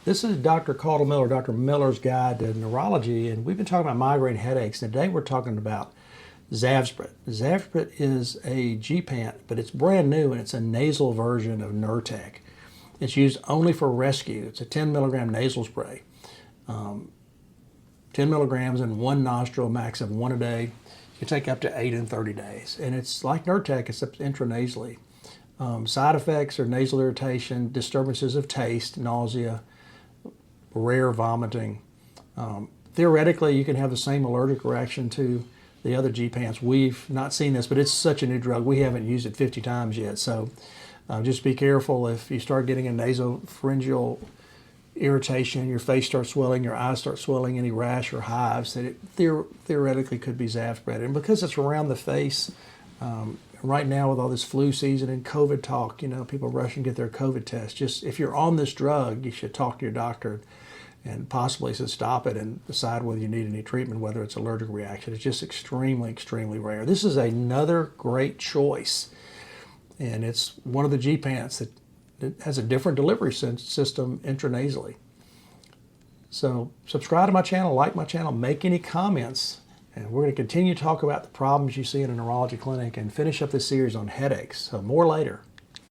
This is Dr. Caudle Miller, Dr. Miller's Guide to Neurology, and we've been talking about migraine headaches. And today we're talking about Zavzpret. Zavzpret is a G-Pant, but it's brand new and it's a nasal version of Nurtec. It's used only for rescue. It's a 10 milligram nasal spray. 10 milligrams in one nostril, max of one a day. You can take up to 8 in 30 days. And it's like Nurtec, except intranasally. Side effects are nasal irritation, disturbances of taste, nausea, rare vomiting. Theoretically, you can have the same allergic reaction to the other G-Pants. We've not seen this, but it's such a new drug. We haven't used it 50 times yet. So just be careful if you start getting a nasopharyngeal irritation, your face starts swelling, your eyes start swelling, any rash or hives, that it theoretically could be Zavzpret. And because it's around the face, right now with all this flu season and COVID talk, you know, people rush and get their COVID test. Just if you're on this drug, you should talk to your doctor and possibly to stop it and decide whether you need any treatment, whether it's allergic reaction. It's just extremely, extremely rare. This is another great choice. And it's one of the G-Pants that has a different delivery system intranasally. So subscribe to my channel, like my channel, make any comments. And we're going to continue to talk about the problems you see in a neurology clinic and finish up this series on headaches. So more later.